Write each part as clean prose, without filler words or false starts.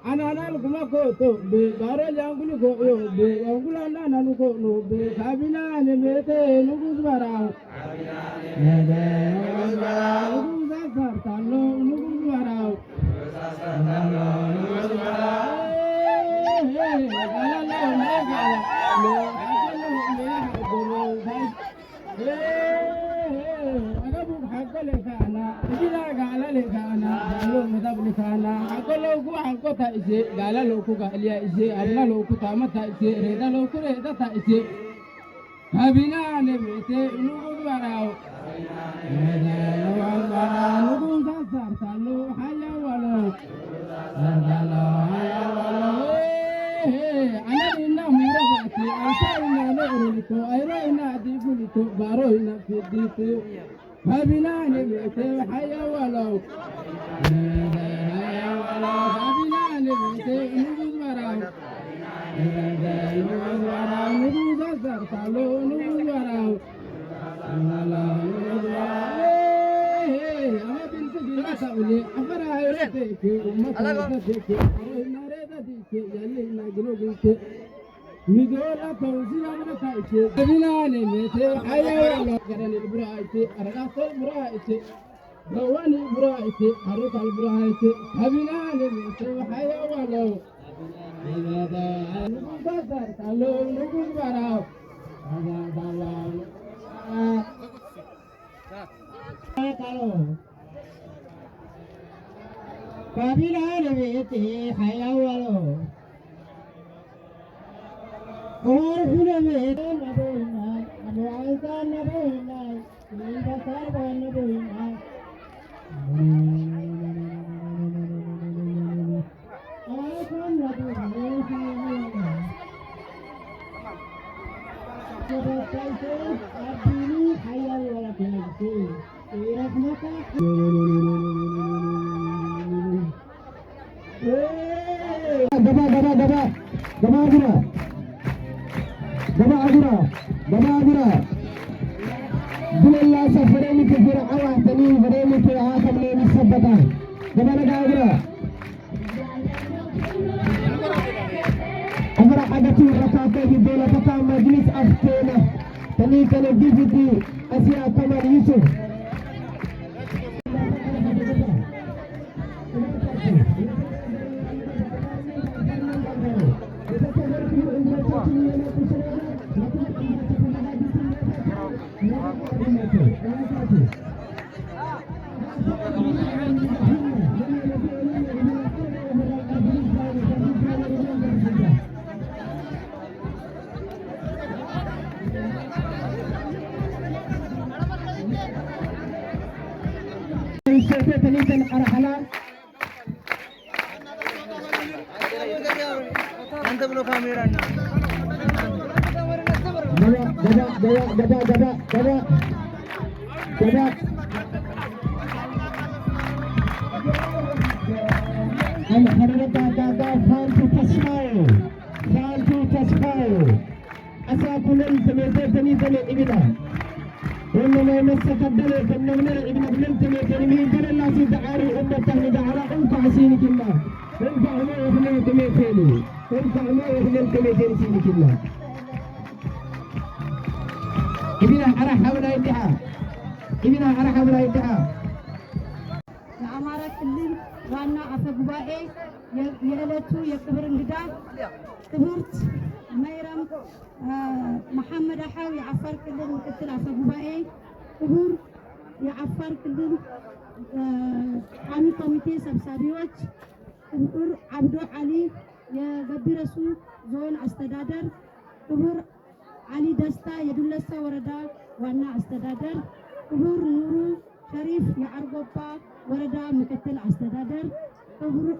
أنا لكم أكو بارا جانغلي كو يوبي أقولا أنا نكو نوبي كابينا نبيتي نقول براو نقول زار تانو نقول براو قال له كوكا إليا إزاي أبنا له كوكا متى إزاي ريدا له كره ريدا تا إزاي هبينا نبيته نقول براو نقول زار تانو هيا ولو هيا ولو أنا إنا مربعتي أشارنا نوريكو أيرنا ديفوليكو باروينا في ديتو هبينا نبيته هيا ولو هيا ولو هبينا نبيته نقول براو نقول براو نقول زار تانو نقول براو نقول براو أما بنتي لا تقولي أفرح يرتك وما ترتك يلي نجلوك نقول أتوزي أمرك إيش تبينا نمتى حيا ولا كرني برايتي أرجعت برايتي دواني برايتي أروح البرايتي تبينا نمتى حيا ولا هذا نقول تعالوا نقول براو هذا تعالوا كابينا نمتى حيا ولا और फिर में नबोना नवाजा नबोना नींदा सार नबोना आसन नबोना जब कैसे अबीनी खाया वाला कैसे रहमता दबा दबा दबा दबा दबा Baba Agura Bilalla safarani ke Fir'awa tani farani ke Hakam ne musabbata Baba Agura Agura agati rakata ki dola ta majlis aftena tani kana dijiti Asia Kamal Yusuf Nanti belum kamera nih. وإنما يمسك الدليل فالنمنا ابن ابن التميتين من دل الله تعالى أمة تهمد على أنفع سينك الله انفع ما يهن التميتين انفع ما يهن التميتين سينك الله ابنا أرح ولا يدعى ابنا أرح ولا يدعى العمارة كلهم ዋና አፈ ጉባኤ የዕለቱ የክብር እንግዳ ክብርት መይረም መሐመድ አሐው የአፋር ክልል ምክትል አፈ ጉባኤ ክቡር የአፋር ክልል ቋሚ ኮሚቴ ሰብሳቢዎች ክቡር አብዶ አሊ የገቢረሱ ዞን አስተዳደር ክቡር አሊ ደስታ የዱለሳ ወረዳ ዋና አስተዳደር ክቡር ኑሩ ሸሪፍ የአርጎባ ወረዳ ምክትል አስተዳደር ክቡር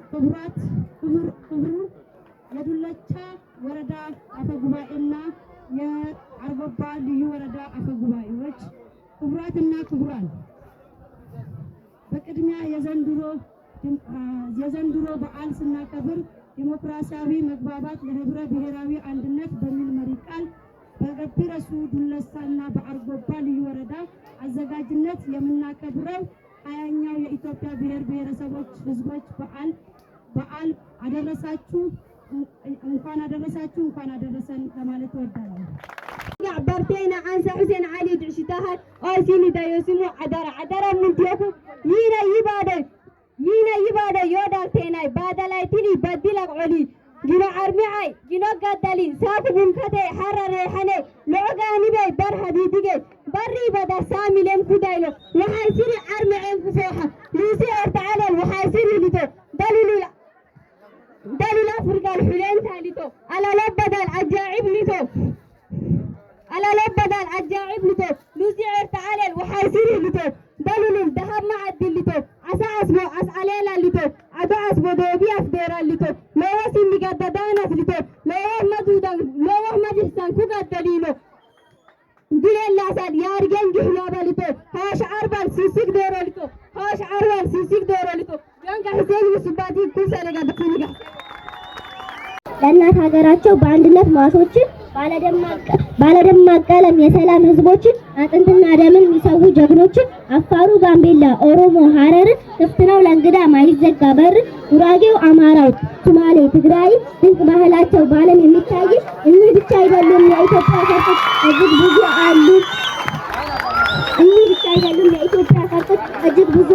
የዱለቻ ወረዳ አፈጉባኤና የአርጎባ ልዩ ወረዳ አፈጉባኤዎች ክቡራትና ክቡራን በቅድሚያ የዘንድሮ በዓል ስናከብር ዲሞክራሲያዊ መግባባት ለህብረ ብሔራዊ አንድነት በሚል መሪ ቃል በገቢረሱ ዱለሳና በአርጎባ ልዩ ወረዳ አዘጋጅነት የምናከብረው 20ኛው የኢትዮጵያ ብሔር ብሔረሰቦች ህዝቦች በዓል አደረሳችሁ እንኳን አደረሰን ለማለት እወዳለሁ። عبرتينا عن حسين علي دعشتها أرسيني دايوسمو عدرا من تيكو ينا يبادا يودالتينا بادلايتيني بدلك علي جنو عرمعي جنو قدلي ساتب مكتي حرر ريحاني لعقاني بي برهدي ديجي بري بدا سامي لم كدايلو وحايسيري عرمعين كفوحة لوسي ارتعالي وحايسيري لتو دلو الأفريقى الحلين تاليتو على لبدا العجائب لتو على لبدا العجائب لتو لوسي ارتعالي وحايسيري لتو دلو الذهب مع الدلتو عسى اسمو اسعليلا لتو عدو اسمو دوبي افديرا لتو لو سيني قددانا لتو لو احمد حسان كوكا دليلو دل الله سال يارجن جهلابا لتو هاش عربان سيسيك دورو لتو يانكا حسين وسباتي كوسالة دكتوريكا ለእናት ሀገራቸው በአንድነት ማሾችን ባለደማቅ ቀለም የሰላም ህዝቦችን አጥንትና ደምን የሚሰው ጀግኖችን አፋሩ፣ ጋምቤላ፣ ኦሮሞ፣ ሀረር ክፍት ነው ለእንግዳ ማይዘጋ በር። ጉራጌው፣ አማራው፣ ሶማሌ፣ ትግራይ ድንቅ ባህላቸው በዓለም የሚታይ እኚህ ብቻ አይደሉም የኢትዮጵያ ፈርጦች እጅግ ብዙ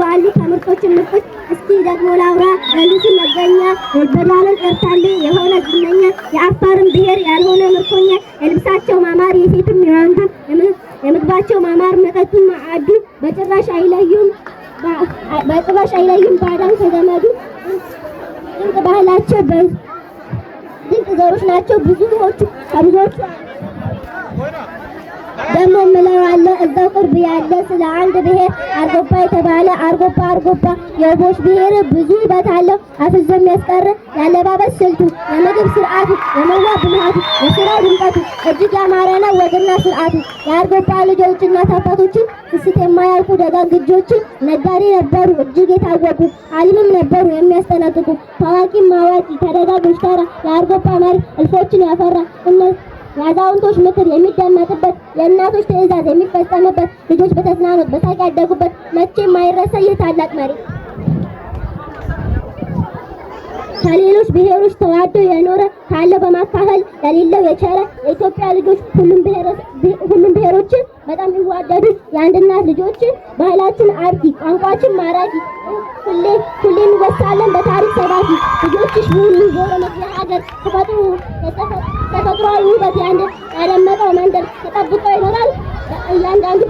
አሉ። ከምርቶችን ምርቶች እስኪ ደግሞ ላውራ ለሉሲ መገኛ በዳለን ኤርታሌ የሆነ ዝነኛ የአፋርን ብሔር ያልሆነ ምርኮኛ የልብሳቸው ማማር የሴትም የወንዱ የምግባቸው ማማር መጠጡን ማዕዱ በጭራሽ አይለዩም ባዳን ከዘመዱ ድንቅ ባህላቸው ድንቅ ዘሮች ናቸው ብዙዎቹ ከብዙዎቹ ደግሞ ምለው አለ እዛው ቅርብ ያለ ስለ አንድ ብሔር አርጎባ የተባለ አርጎባ የውቦች ብሔር ብዙ ውበት አለው አፍዞ የሚያስቀር ያለባበስ ስልቱ የምግብ ስርዓቱ የመዋብ ብልሃቱ የስራው ድምቀቱ እጅግ ያማረ ነው ወግና ስርዓቱ። የአርጎባ ልጆች እናት አባቶችን ስስት የማያልፉ ደጋግ ልጆችን ነጋዴ ነበሩ እጅግ የታወቁ አሊምም ነበሩ የሚያስጠነቅቁ ታዋቂም አዋቂ ተደጋጎች ተራ የአርጎባ መሪ እልፎችን ያፈራ የአዛውንቶች ምክር የሚደመጥበት የእናቶች ትዕዛዝ የሚፈጸምበት ልጆች በተዝናኖት በሳቅ ያደጉበት መቼም የማይረሳ ታላቅ መሪ ከሌሎች ብሔሮች ተዋዶ የኖረ ካለው በማካፈል ለሌለው የቸረ የኢትዮጵያ ልጆች ሁሉም ብሔሮችን በጣም የሚዋደዱ የአንድ እናት ልጆችን ባህላችን አርኪ ቋንቋችን ማራኪ ሁሌ እንወሳለን በታሪክ ሰባኪ ልጆችሽ ሁሉ ዞሮ መግቢያ ሀገር ተፈጥሯዊ ውበት ያደመቀው መንደር ተጠብቆ ይኖራል እያንዳንዱ